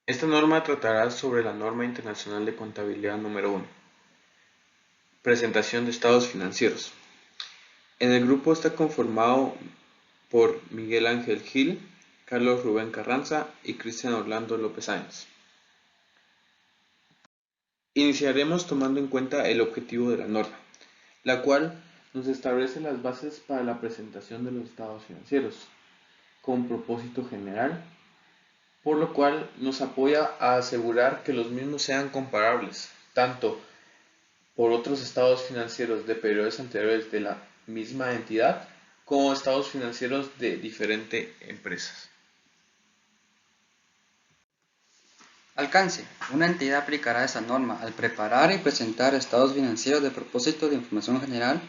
Esta norma tratará sobre la norma internacional de contabilidad número 1, presentación de estados financieros. En el grupo está conformado por Miguel Ángel Gil, Carlos Rubén Carranza y Cristian Orlando López Sáenz. Iniciaremos tomando en cuenta el objetivo de la norma, la cual nos establece las bases para la presentación de los estados financieros, con propósito general, por lo cual nos apoya a asegurar que los mismos sean comparables, tanto por otros estados financieros de periodos anteriores de la misma entidad, como estados financieros de diferentes empresas. Alcance. Una entidad aplicará esa norma al preparar y presentar estados financieros de propósito de información general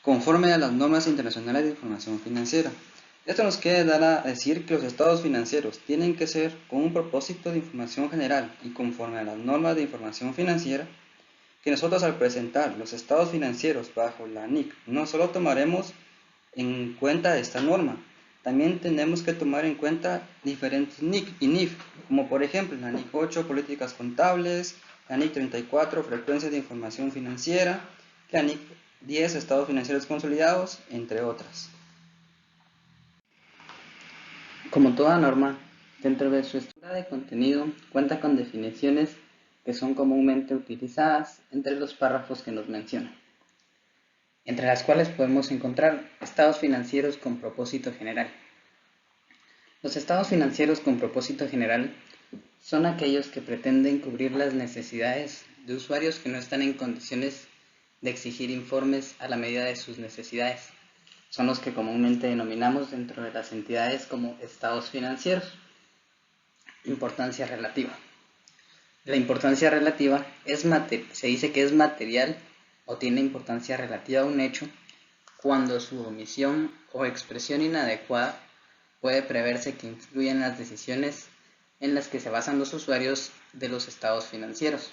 conforme a las normas internacionales de información financiera. Esto nos quiere dar a decir que los estados financieros tienen que ser con un propósito de información general y conforme a las normas de información financiera, que nosotros al presentar los estados financieros bajo la NIC no solo tomaremos en cuenta esta norma, también tenemos que tomar en cuenta diferentes NIC y NIF, como por ejemplo la NIC 8, políticas contables, la NIC 34, frecuencias de información financiera, la NIC 10, estados financieros consolidados, entre otras. Como toda norma, dentro de su estructura de contenido cuenta con definiciones que son comúnmente utilizadas entre los párrafos que nos mencionan, entre las cuales podemos encontrar estados financieros con propósito general. Los estados financieros con propósito general son aquellos que pretenden cubrir las necesidades de usuarios que no están en condiciones de exigir informes a la medida de sus necesidades. Son los que comúnmente denominamos dentro de las entidades como estados financieros. Importancia relativa. La importancia relativa se dice que es material o tiene importancia relativa a un hecho cuando su omisión o expresión inadecuada puede preverse que influya en las decisiones en las que se basan los usuarios de los estados financieros.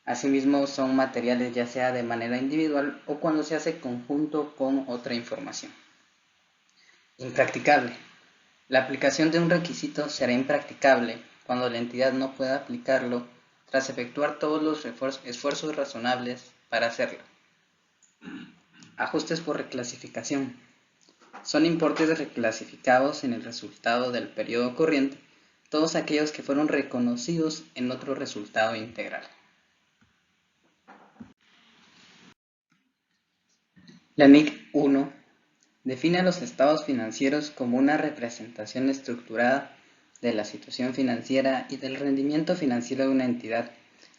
Asimismo, son materiales ya sea de manera individual o cuando se hace conjunto con otra información. Impracticable. La aplicación de un requisito será impracticable cuando la entidad no pueda aplicarlo tras efectuar todos los esfuerzos razonables para hacerlo. Ajustes por reclasificación. Son importes reclasificados en el resultado del periodo corriente, todos aquellos que fueron reconocidos en otro resultado integral. La NIC 1 define a los estados financieros como una representación estructurada de la situación financiera y del rendimiento financiero de una entidad,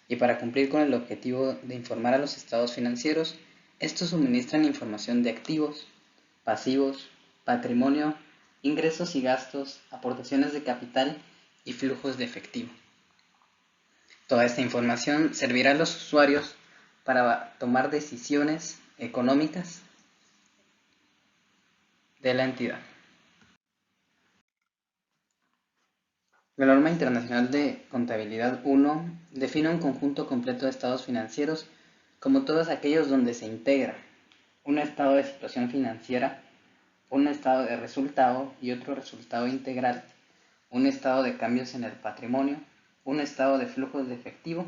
y para cumplir con el objetivo de informar a los estados financieros, estos suministran información de activos, pasivos, patrimonio, ingresos y gastos, aportaciones de capital y flujos de efectivo. Toda esta información servirá a los usuarios para tomar decisiones económicas de la entidad. La norma internacional de contabilidad 1 define un conjunto completo de estados financieros como todos aquellos donde se integra un estado de situación financiera, un estado de resultado y otro resultado integral, un estado de cambios en el patrimonio, un estado de flujos de efectivo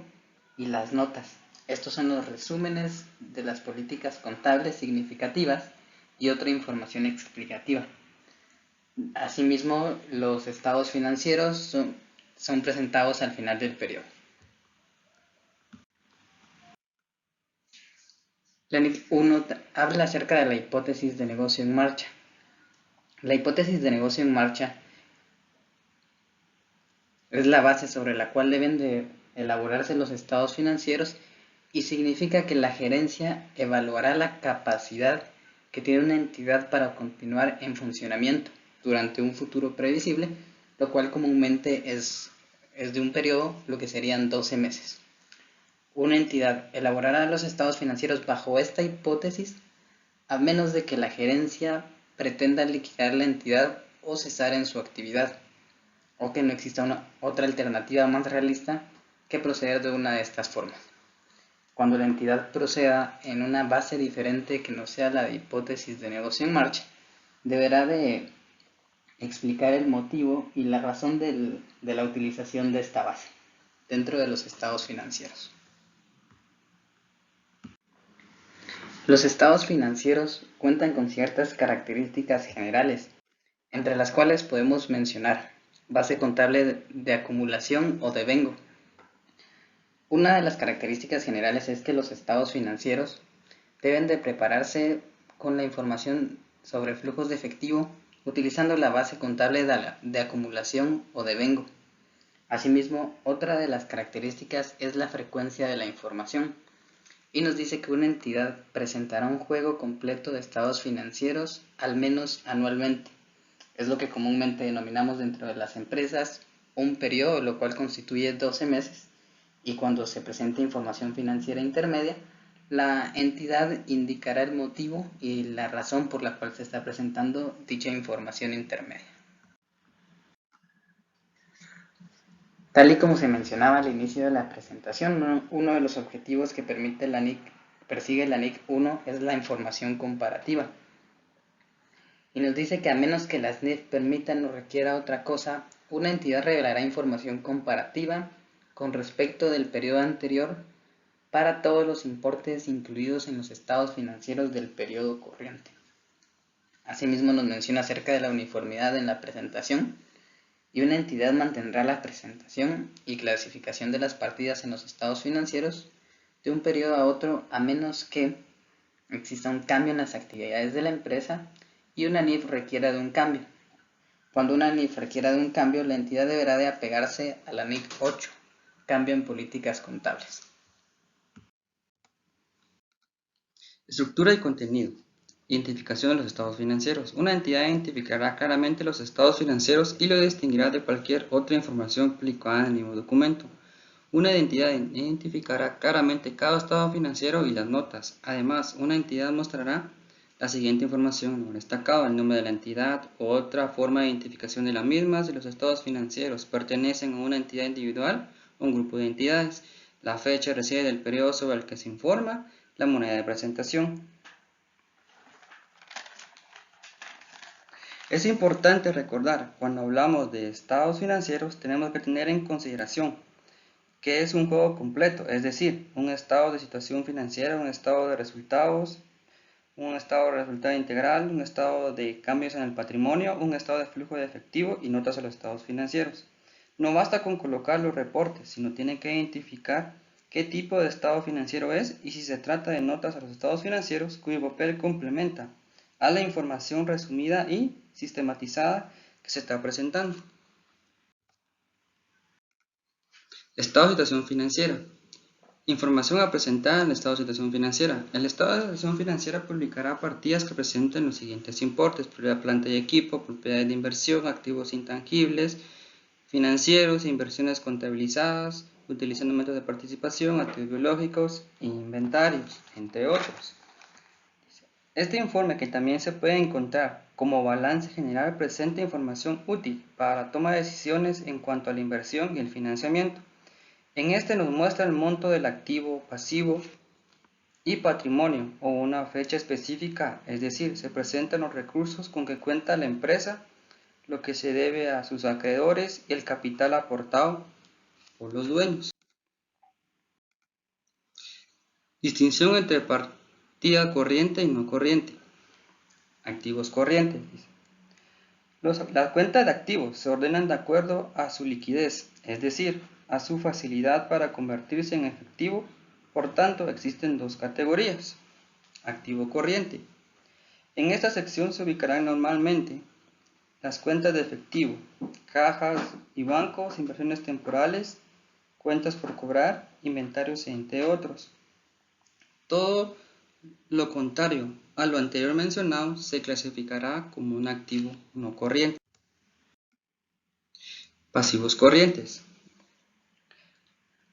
y las notas. Estos son los resúmenes de las políticas contables significativas y otra información explicativa. Asimismo, los estados financieros son presentados al final del periodo. La NIC 1 habla acerca de la hipótesis de negocio en marcha. La hipótesis de negocio en marcha es la base sobre la cual deben de elaborarse los estados financieros y significa que la gerencia evaluará la capacidad que tiene una entidad para continuar en funcionamiento durante un futuro previsible, lo cual comúnmente es de un periodo, lo que serían 12 meses. Una entidad elaborará los estados financieros bajo esta hipótesis a menos de que la gerencia pretenda liquidar la entidad o cesar en su actividad, o que no exista otra alternativa más realista que proceder de una de estas formas. Cuando la entidad proceda en una base diferente que no sea la de hipótesis de negocio en marcha, deberá de explicar el motivo y la razón de la utilización de esta base dentro de los estados financieros. Los estados financieros cuentan con ciertas características generales, entre las cuales podemos mencionar base contable de acumulación o devengo. Una de las características generales es que los estados financieros deben de prepararse con la información sobre flujos de efectivo utilizando la base contable de acumulación o devengo. Asimismo, otra de las características es la frecuencia de la información y nos dice que una entidad presentará un juego completo de estados financieros al menos anualmente. Es lo que comúnmente denominamos dentro de las empresas un periodo, lo cual constituye 12 meses, y cuando se presenta información financiera intermedia, la entidad indicará el motivo y la razón por la cual se está presentando dicha información intermedia. Tal y como se mencionaba al inicio de la presentación, uno de los objetivos que persigue la NIC 1 es la información comparativa. Y nos dice que a menos que las NIF permitan o requiera otra cosa, una entidad revelará información comparativa con respecto del periodo anterior para todos los importes incluidos en los estados financieros del periodo corriente. Asimismo nos menciona acerca de la uniformidad en la presentación, y una entidad mantendrá la presentación y clasificación de las partidas en los estados financieros de un periodo a otro a menos que exista un cambio en las actividades de la empresa y una NIF requiera de un cambio. Cuando una NIF requiera de un cambio, la entidad deberá de apegarse a la NIC 8, cambio en políticas contables. Estructura y contenido. Identificación de los estados financieros. Una entidad identificará claramente los estados financieros y lo distinguirá de cualquier otra información publicada en el mismo documento. Una entidad identificará claramente cada estado financiero y las notas. Además, una entidad mostrará la siguiente información en un destacado: el nombre de la entidad o otra forma de identificación de la misma. Si los estados financieros pertenecen a una entidad individual o un grupo de entidades, la fecha recibe del periodo sobre el que se informa, la moneda de presentación. Es importante recordar, cuando hablamos de estados financieros, tenemos que tener en consideración que es un juego completo, es decir, un estado de situación financiera, un estado de resultados, un estado de resultado integral, un estado de cambios en el patrimonio, un estado de flujo de efectivo y notas a los estados financieros. No basta con colocar los reportes, sino tiene que identificar qué tipo de estado financiero es y si se trata de notas a los estados financieros cuyo papel complementa a la información resumida y sistematizada que se está presentando. Estado de situación financiera. Información a presentar en el estado de situación financiera. El estado de situación financiera publicará partidas que presenten los siguientes importes: propiedad, planta y equipo, propiedades de inversión, activos intangibles, financieros, inversiones contabilizadas, utilizando métodos de participación, activos biológicos e inventarios, entre otros. Este informe, que también se puede encontrar como balance general, presenta información útil para la toma de decisiones en cuanto a la inversión y el financiamiento. En este nos muestra el monto del activo, pasivo y patrimonio o una fecha específica, es decir, se presentan los recursos con que cuenta la empresa, lo que se debe a sus acreedores y el capital aportado por los dueños. Distinción entre partida corriente y no corriente. Activos corrientes. Las cuentas de activos se ordenan de acuerdo a su liquidez, es decir, a su facilidad para convertirse en efectivo. Por tanto, existen dos categorías: activo corriente. En esta sección se ubicarán normalmente las cuentas de efectivo, cajas y bancos, inversiones temporales, cuentas por cobrar, inventarios, entre otros. Todo lo contrario a lo anterior mencionado se clasificará como un activo no corriente. Pasivos corrientes.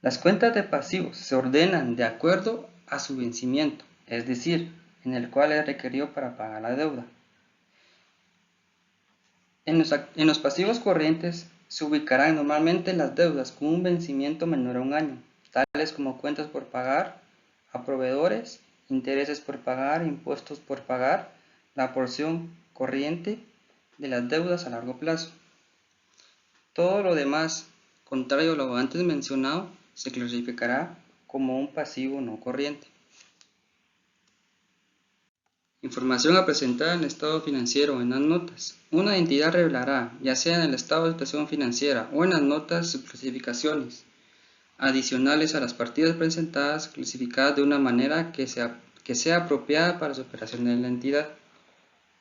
Las cuentas de pasivos se ordenan de acuerdo a su vencimiento, es decir, en el cual es requerido para pagar la deuda. En los pasivos corrientes se ubicarán normalmente las deudas con un vencimiento menor a un año, tales como cuentas por pagar a proveedores, intereses por pagar, impuestos por pagar, la porción corriente, de las deudas a largo plazo. Todo lo demás, contrario a lo antes mencionado, se clasificará como un pasivo no corriente. Información a presentar en el estado financiero o en las notas. Una entidad revelará, ya sea en el estado de situación financiera o en las notas, sus clasificaciones adicionales a las partidas presentadas, clasificadas de una manera que sea apropiada para su operación de la entidad.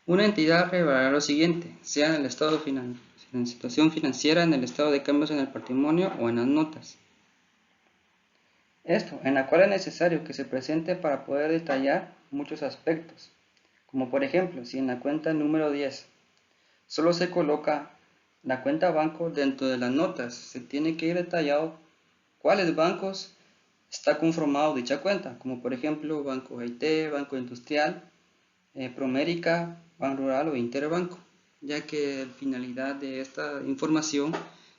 Una entidad revelará lo siguiente, sea en el estado en situación financiera, en el estado de cambios en el patrimonio o en las notas. Esto, en la cual es necesario que se presente para poder detallar muchos aspectos, como por ejemplo, si en la cuenta número 10 solo se coloca la cuenta banco dentro de las notas, se tiene que ir detallado cuáles bancos está conformado dicha cuenta, como por ejemplo Banco Haití, Banco Industrial, Promérica, Banco Rural o Interbanco, ya que la finalidad de esta información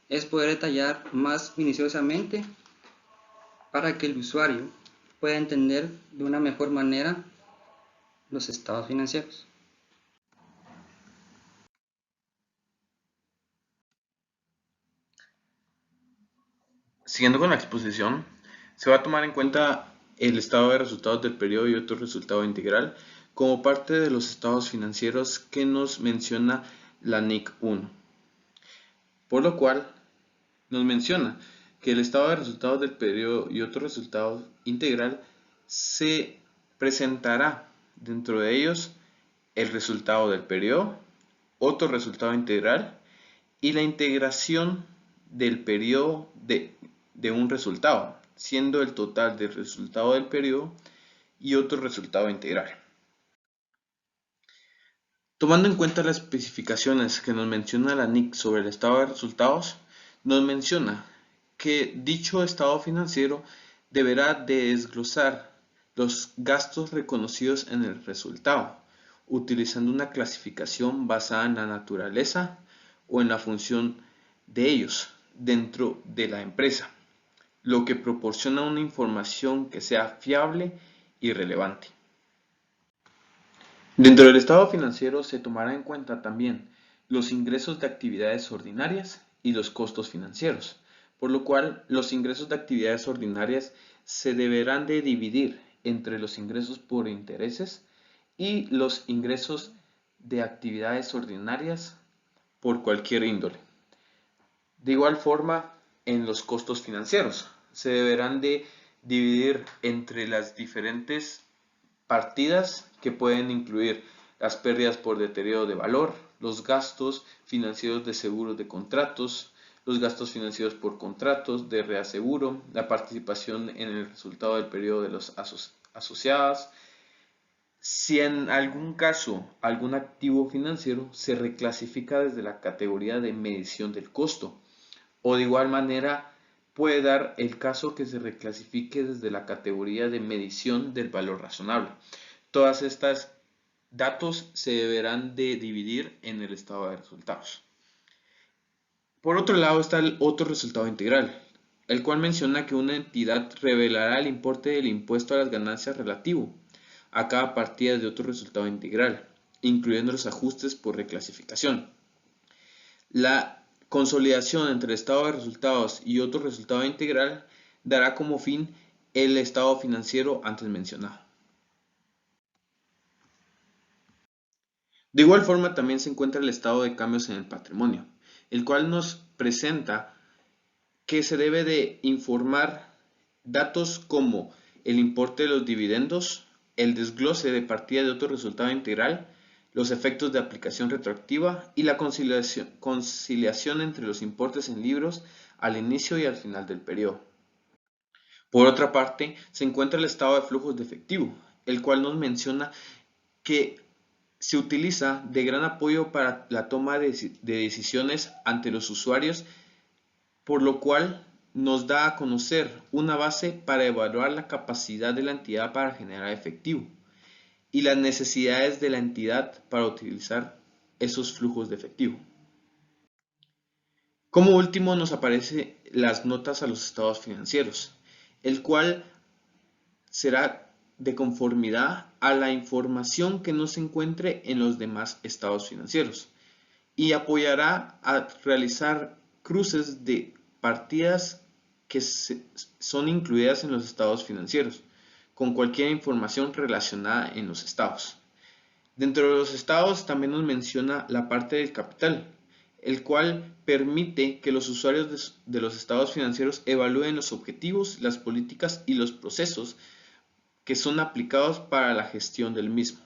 es poder detallar más minuciosamente para que el usuario pueda entender de una mejor manera los estados financieros. Siguiendo con la exposición, se va a tomar en cuenta el estado de resultados del periodo y otro resultado integral como parte de los estados financieros que nos menciona la NIC 1. Por lo cual, nos menciona que el estado de resultados del periodo y otro resultado integral se presentará dentro de ellos el resultado del periodo, otro resultado integral y la integración del periodo de un resultado, siendo el total del resultado del periodo y otro resultado integral. Tomando en cuenta las especificaciones que nos menciona la NIC sobre el estado de resultados, nos menciona que dicho estado financiero deberá de desglosar los gastos reconocidos en el resultado, utilizando una clasificación basada en la naturaleza o en la función de ellos dentro de la empresa, lo que proporciona una información que sea fiable y relevante. Dentro del estado financiero se tomará en cuenta también los ingresos de actividades ordinarias y los costos financieros, por lo cual los ingresos de actividades ordinarias se deberán de dividir entre los ingresos por intereses y los ingresos de actividades ordinarias por cualquier índole. De igual forma, en los costos financieros se deberán de dividir entre las diferentes partidas que pueden incluir las pérdidas por deterioro de valor, los gastos financieros de seguros de contratos, los gastos financieros por contratos de reaseguro, la participación en el resultado del periodo de los asociados. Si en algún caso algún activo financiero se reclasifica desde la categoría de medición del costo, o de igual manera puede dar el caso que se reclasifique desde la categoría de medición del valor razonable. Todas estas datos se deberán de dividir en el estado de resultados. Por otro lado está el otro resultado integral, el cual menciona que una entidad revelará el importe del impuesto a las ganancias relativo a cada partida de otro resultado integral, incluyendo los ajustes por reclasificación. La consolidación entre el estado de resultados y otro resultado integral dará como fin el estado financiero antes mencionado. De igual forma también se encuentra el estado de cambios en el patrimonio, el cual nos presenta que se debe de informar datos como el importe de los dividendos, el desglose de partida de otro resultado integral, los efectos de aplicación retroactiva y la conciliación entre los importes en libros al inicio y al final del periodo. Por otra parte, se encuentra el estado de flujos de efectivo, el cual nos menciona que se utiliza de gran apoyo para la toma de decisiones ante los usuarios, por lo cual nos da a conocer una base para evaluar la capacidad de la entidad para generar efectivo y las necesidades de la entidad para utilizar esos flujos de efectivo. Como último nos aparecen las notas a los estados financieros, el cual será de conformidad a la información que no se encuentre en los demás estados financieros. y apoyará a realizar cruces de partidas que son incluidas en los estados financieros, con cualquier información relacionada en los estados. Dentro de los estados también nos menciona la parte del capital, el cual permite que los usuarios de los estados financieros evalúen los objetivos, las políticas y los procesos que son aplicados para la gestión del mismo.